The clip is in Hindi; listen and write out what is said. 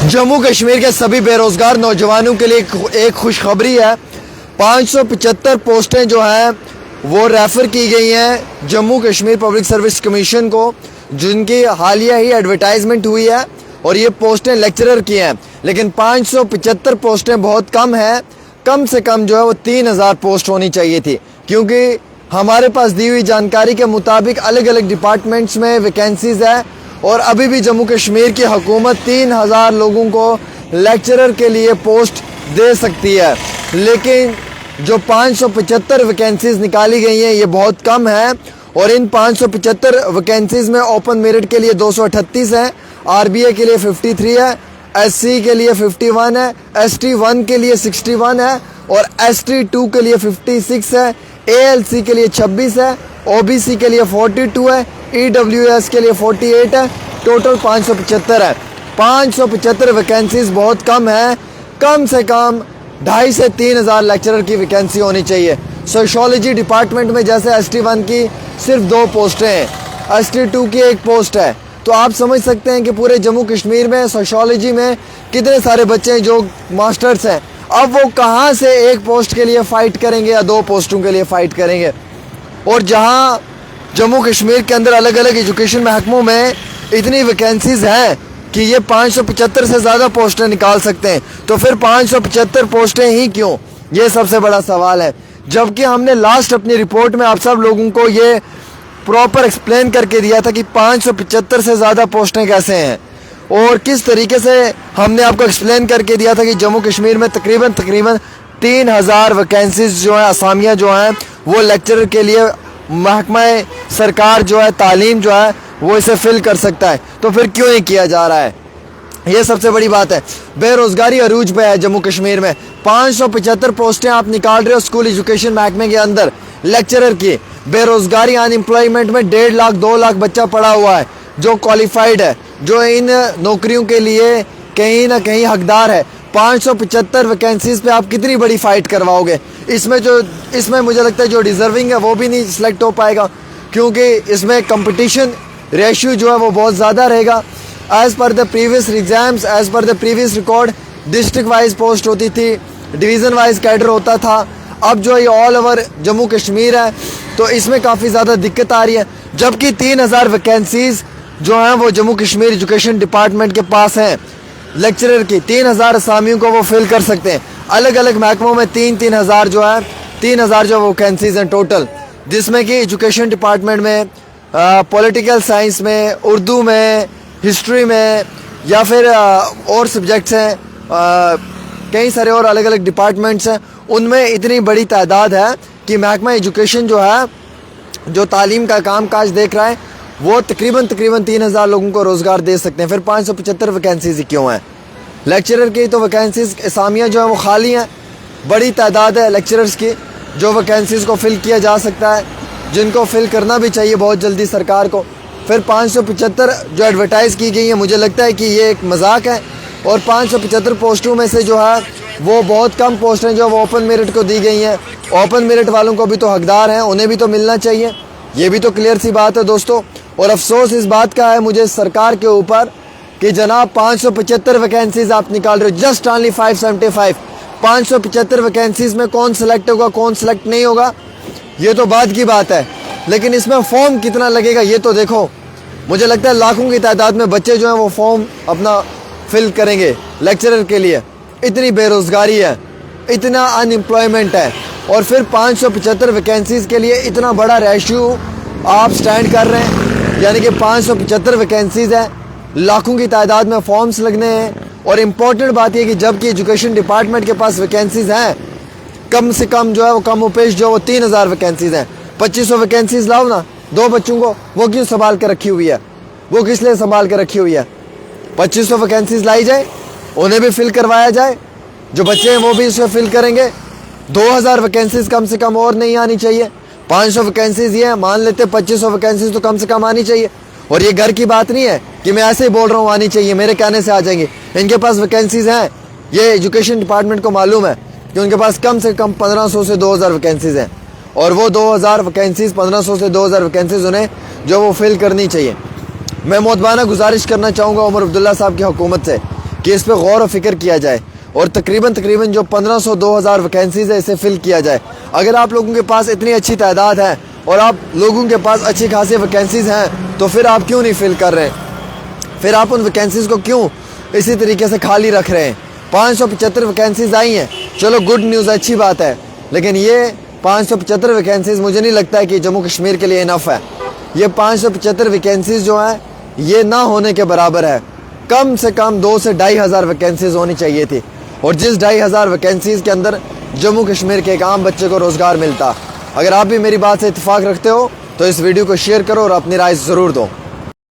जम्मू कश्मीर के सभी बेरोजगार नौजवानों के लिए एक खुशखबरी है। 575 पोस्टें जो हैं वो रेफर की गई हैं Jammu Kashmir public service commission को, जिनकी हालिया ही एडवर्टाइजमेंट हुई है और ये पोस्टें लेक्चरर की हैं। लेकिन 575 पोस्टें बहुत कम है, कम से कम जो है वो 3000 पोस्ट होनी चाहिए थी, क्योंकि हमारे पास दी हुई जानकारी के मुताबिक अलग अलग डिपार्टमेंट्स में वैकेंसीज है और अभी भी जम्मू कश्मीर की हुकूमत 3000 लोगों को लेक्चरर के लिए पोस्ट दे सकती है। लेकिन जो 575 वैकेंसीज निकाली गई हैं ये बहुत कम है और इन 575 वैकेंसीज में ओपन मेरिट के लिए 238 है, आरबीए के लिए 53 है, एससी के लिए 51 है, एसटी 1 के लिए 61 है और एसटी 2 के लिए 56 है, एएलसी के लिए 26 है, ओबीसी के लिए 42 है, ईडब्ल्यूएस के लिए 48 है, टोटल 575 है। 575 वैकेंसीज बहुत कम है, कम से कम 2,500 से 3,000 लेक्चरर की वैकेंसी होनी चाहिए। सोशियोलॉजी डिपार्टमेंट में जैसे ST1 की सिर्फ 2 पोस्टें हैं, ST2 की 1 पोस्ट है, तो आप समझ सकते हैं कि पूरे जम्मू कश्मीर में सोशियोलॉजी में कितने सारे बच्चे हैं जो मास्टर्स हैं। अब वो कहाँ से 1 पोस्ट के लिए फ़ाइट करेंगे या 2 पोस्टों के लिए फ़ाइट करेंगे। और जहाँ जम्मू कश्मीर के अंदर अलग अलग एजुकेशन महकमों में इतनी वैकेंसीज हैं कि ये 575 से ज़्यादा पोस्टें निकाल सकते हैं, तो फिर 575 पोस्टें ही क्यों, ये सबसे बड़ा सवाल है। जबकि हमने लास्ट अपनी रिपोर्ट में आप सब लोगों को ये प्रॉपर एक्सप्लेन करके दिया था कि 575 से ज़्यादा पोस्टें कैसे हैं और किस तरीके से हमने आपको एक्सप्लेन करके दिया था कि जम्मू कश्मीर में तकरीबन 3000 वैकेंसीज जो हैं, असामियाँ जो हैं वो लेक्चरर के लिए महकमा सरकार जो है तालीम जो है वो इसे फिल कर सकता है, तो फिर क्यों नहीं किया जा रहा है, ये सबसे बड़ी बात है। बेरोजगारी अरूज पे है जम्मू कश्मीर में। 575 पोस्टें आप निकाल रहे हो स्कूल एजुकेशन महकमे के अंदर लेक्चरर की। बेरोजगारी अनएम्प्लॉयमेंट में 1.5 लाख 2 लाख बच्चा पड़ा हुआ है जो क्वालिफाइड है, जो इन नौकरियों के लिए कहीं ना कहीं हकदार है। 575 वैकेंसीज पे आप कितनी बड़ी फाइट करवाओगे। इसमें मुझे लगता है जो डिजर्विंग है वो भी नहीं सिलेक्ट हो पाएगा, क्योंकि इसमें कंपटीशन रेशियो जो है वो बहुत ज़्यादा रहेगा। As per the previous exams, as per the previous record district wise post होती थी, डिवीज़न वाइज कैडर होता था। अब जो ये ऑल ओवर जम्मू कश्मीर है तो इसमें काफ़ी ज़्यादा दिक्कत आ रही है। जबकि 3000 वैकेंसीज जो हैं वो जम्मू कश्मीर एजुकेशन डिपार्टमेंट के पास हैं लेक्चरर की, 3000 असामियों को वो फिल कर सकते हैं। अलग अलग महकमों में 3000 जो है 3000 जो वैकेंसीज हैं टोटल, जिसमें कि एजुकेशन डिपार्टमेंट में, पॉलिटिकल साइंस में, उर्दू में, हिस्ट्री में या फिर और सब्जेक्ट्स हैं, कई सारे और अलग अलग डिपार्टमेंट्स हैं, उनमें इतनी बड़ी तादाद है कि महकमा एजुकेशन जो है जो तालीम का काम काज देख रहा है वो तकरीबन 3000 लोगों को रोज़गार दे सकते हैं। फिर 575 वैकेंसीज क्यों हैं लेक्चरर की। तो वैकेंसीज असामियाँ जो है वो खाली हैं, बड़ी तादाद है लेक्चरर्स की जो वैकेंसीज़ को फिल किया जा सकता है, जिनको फिल करना भी चाहिए बहुत जल्दी सरकार को। फिर 575 जो एडवर्टाइज़ की गई है, मुझे लगता है कि ये एक मजाक है और 575 पोस्टों में से जो है वो बहुत कम पोस्ट हैं जो वो ओपन मेरिट को दी गई हैं। ओपन मेरिट वालों को भी तो हकदार हैं, उन्हें भी तो मिलना चाहिए, ये भी तो क्लियर सी बात है दोस्तों। और अफसोस इस बात का है मुझे सरकार के ऊपर कि जनाब 575 वैकेंसीज आप निकाल रहे हो, जस्ट ओनली 575। 575 वैकेंसीज में कौन सिलेक्ट होगा कौन सिलेक्ट नहीं होगा ये तो बाद की बात है, लेकिन इसमें फॉर्म कितना लगेगा ये तो देखो। मुझे लगता है लाखों की तादाद में बच्चे जो हैं वो फॉर्म अपना फिल करेंगे लेक्चरर के लिए। इतनी बेरोज़गारी है, इतना अनएम्प्लॉयमेंट है और फिर 575 वैकेंसीज़ के लिए इतना बड़ा रेशियो आप स्टैंड कर रहे हैं, यानी कि 575 वैकेंसीज़ हैं, लाखों की तादाद में फॉर्म्स लगने हैं। और इम्पॉर्टेंट बात यह कि जबकि एजुकेशन डिपार्टमेंट के पास वैकेंसीज़ हैं, कम से कम जो है वो कम उपेश जो वो 3000 वैकेंसीज़ हैं। 2500 वैकेंसीज़ लाओ ना 2 बच्चों को, वो क्यों संभाल के रखी हुई है, वो किस लिए संभाल के रखी हुई है। 2500 वैकेंसीज़ लाई जाए, उन्हें भी फिल करवाया जाए, जो बच्चे हैं वो भी इसमें फिल करेंगे। 2000 वैकेंसीज़ कम से कम और नहीं आनी चाहिए। 500 वैकेंसीज़ ये है, मान लेते 2500 वैकेंसीज़ तो कम से कम आनी चाहिए। और ये घर की बात नहीं है कि मैं ऐसे ही बोल रहा हूँ आनी चाहिए, मेरे कहने से आ जाएंगी। इनके पास वैकेंसीज़ हैं, ये एजुकेशन डिपार्टमेंट को मालूम है कि उनके पास कम से कम 1500 से 2000 वैकेंसीज़ हैं और वो 2000 वैकेंसीज़ 1500 से 2000 वैकेंसीज़ उन्हें जो वो फिल करनी चाहिए। मैं मोतबाना गुजारिश करना चाहूँगा उमर अब्दुल्ला साहब की हुकूमत से कि इस पर गौर व फिक्र किया जाए और तकरीबन जो 1500-2000 वैकेंसीज है इसे फिल किया जाए। अगर आप लोगों के पास इतनी अच्छी तादाद है और आप लोगों के पास अच्छी खासी वैकेंसीज हैं तो फिर आप क्यों नहीं फिल कर रहे हैं? फिर आप उन वैकेंसीज को क्यों इसी तरीके से खाली रख रहे हैं? 575 वैकेंसीज आई हैं, चलो गुड न्यूज़, अच्छी बात है, लेकिन ये 575 वैकेंसीज मुझे नहीं लगता है कि जम्मू कश्मीर के लिए इनफ है। ये 575 वैकेंसीज जो हैं ये ना होने के बराबर है। कम से कम 2 से 2500 वैकेंसीज होनी चाहिए थी, और जिस 2500 वैकेंसीज के अंदर जम्मू कश्मीर के एक आम बच्चे को रोज़गार मिलता। अगर आप भी मेरी बात से इत्तेफाक रखते हो तो इस वीडियो को शेयर करो और अपनी राय ज़रूर दो।